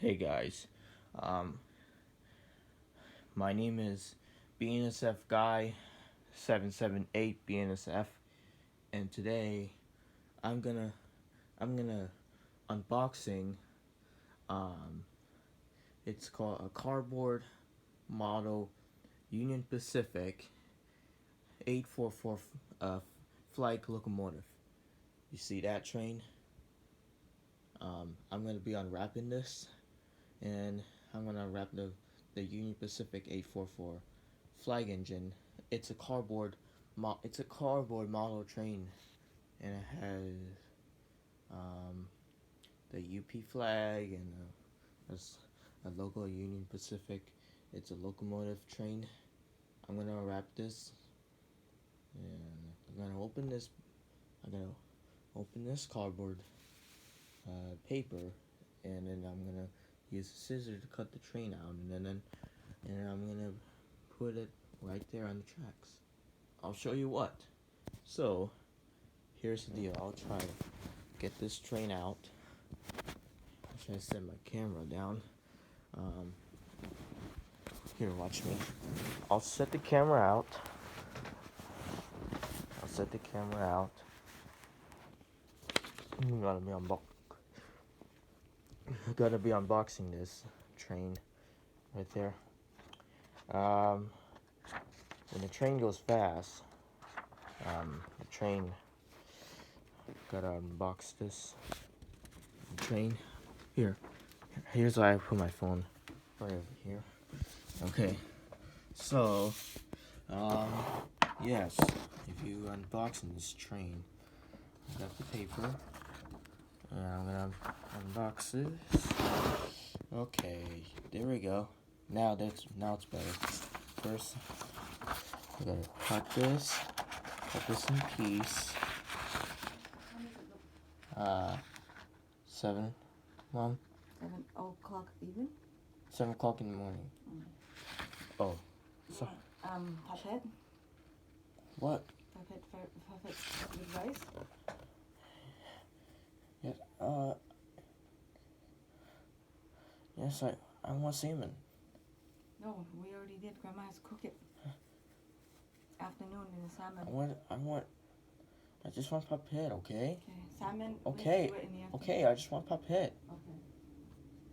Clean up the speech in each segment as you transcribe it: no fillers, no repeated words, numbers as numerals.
Hey guys, um, my name is BNSF Guy 778 BNSF, and today I'm gonna I'm gonna unboxing. Um, it's called a cardboard model Union Pacific 844 flight locomotive. You see that train? I'm gonna be unwrapping this, and I'm gonna unwrap the Union Pacific 844 flag engine. It's a cardboard model train, and it has um, the UP flag and a logo of Union Pacific. It's a locomotive train. I'm gonna unwrap this, and I'm gonna open this cardboard paper, and then I'm gonna use a scissor to cut the train out, and I'm gonna put it right there on the tracks. I'll show you what. So here's the deal. I'll try to get this train out. I'm trying to set my camera down. Um, Here, watch me. I'll set the camera out. I'm gonna be unboxing this train right there. When the train goes fast, the train gotta unbox this train. Here's why I put my phone right over here. Okay, so yes, if you unboxing this train, I got the paper, and I'm gonna unbox this. Okay, there we go. Now it's better. First, we gotta cut this in piece. 7, Mom? 7 o'clock even? 7 o'clock in the morning. Oh, so. Puppet? What? Puppet with rice? Yes, yes, I want salmon. No, we already did. Grandma has cooked it. Afternoon in the salmon. I just want puppet, okay? Okay, salmon. Okay, We do it in the afternoon. okay, I just want puppet.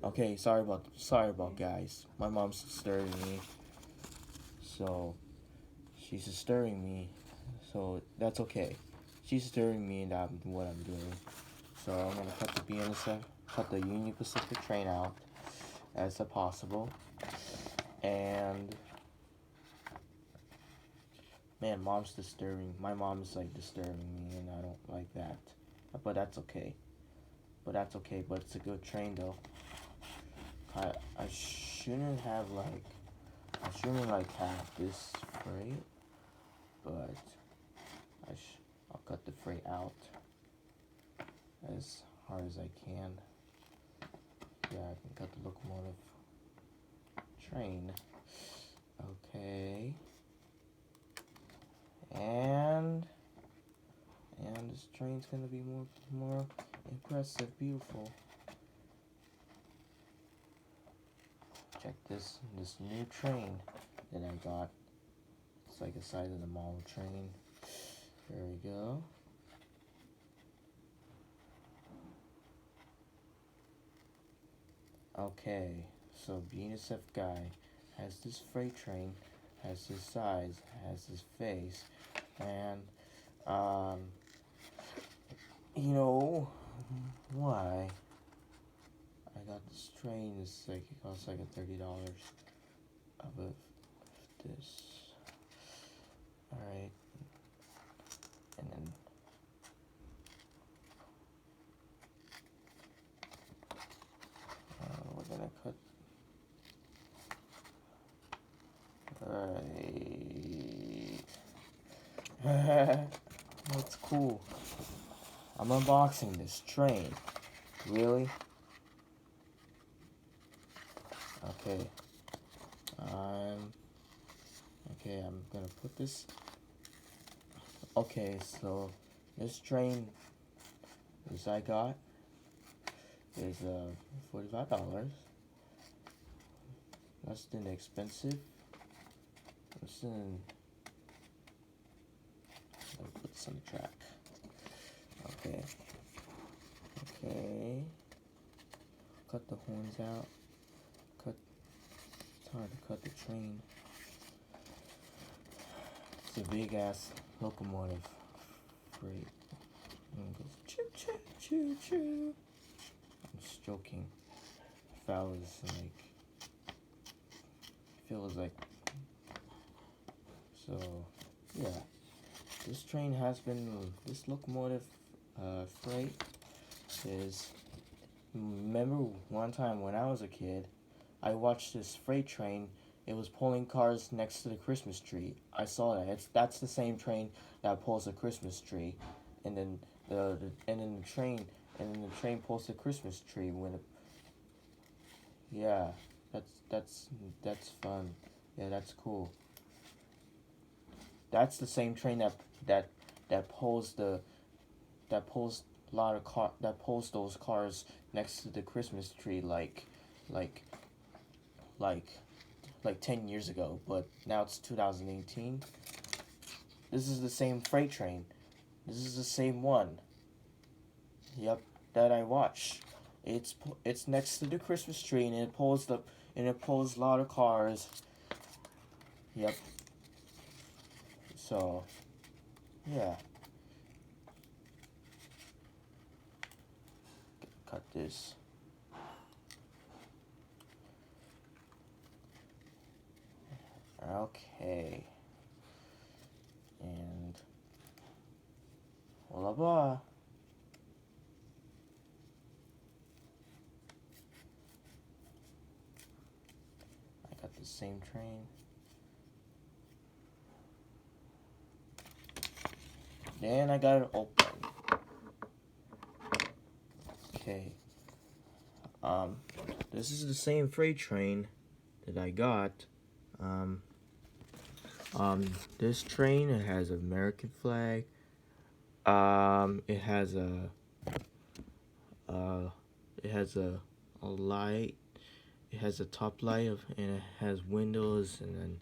Okay, sorry about guys. My mom's stirring me. So, she's stirring me. So, that's okay. She's stirring me, and I'm what I'm doing. So, I'm gonna cut the Union Pacific train out as possible. And man, my mom's like disturbing me, and I don't like that. But that's okay. But it's a good train though. I shouldn't have this freight, but I'll cut the freight out as hard as I can. Yeah, I can cut the locomotive train. Okay. And this train's gonna be more impressive, beautiful. Check this new train that I got. It's like the size of the model train. There we go. Okay, so BNSF Guy has this freight train, has this size, has this face, and you know why I got this train is like it costs like a $30 of this. Alright. And then we're gonna cut right. That's cool. I'm unboxing this train. Really? Okay. I'm gonna put this. Okay, so this train I got is $45. less than expensive. Less than. Let me put this on the track. Okay. Okay. Cut the horns out. It's hard to cut the train. It's a big ass locomotive. Freight. And it goes choo choo choo choo. I'm just joking. If I was like, feels like. So, yeah. This train has been. This locomotive freight is. Remember one time when I was a kid, I watched this freight train. It was pulling cars next to the Christmas tree. I saw that. That's the same train that pulls the Christmas tree, and then the train pulls the Christmas tree when it, yeah, that's fun. Yeah, that's cool. That's the same train that pulls a lot of that pulls those cars next to the Christmas tree like like like 10 years ago, but now it's 2018. This is the same freight train. This is the same one. Yep, that I watched. It's next to the Christmas tree and it pulls a lot of cars. Yep. So, yeah. Cut this. Okay. And blah blah. I got the same train. Then I got it open. Okay. This is the same freight train that I got. Um, this train, it has an American flag. It has a light. It has a top light and it has windows and then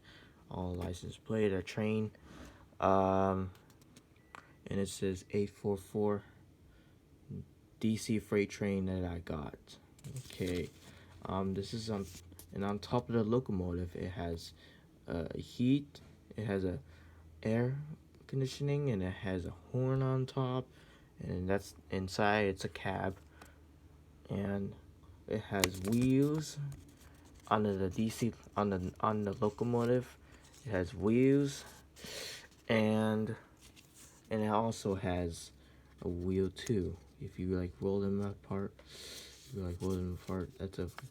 all license plate. A train. And it says 844 DC freight train that I got. Okay. This is on top of the locomotive. It has heat. It has a air conditioning and it has a horn on top, and that's inside. It's a cab, and it has wheels under the DC on the locomotive. It has wheels, and it also has a wheel too. If you like roll them apart,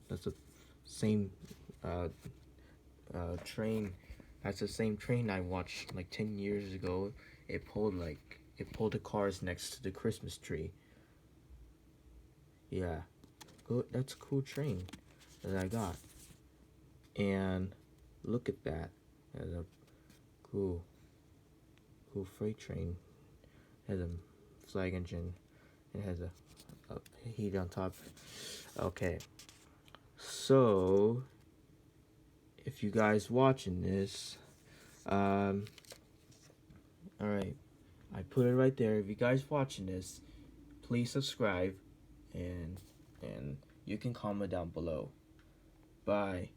That's a same train. That's the same train I watched like 10 years ago. It pulled the cars next to the Christmas tree. Yeah, that's a cool train that I got. And look at that. That's a cool freight train. It has a flag engine. It has a heat on top. Okay, so if you guys watching this, all right, I put it right there. If you guys watching this, please subscribe, and you can comment down below. Bye.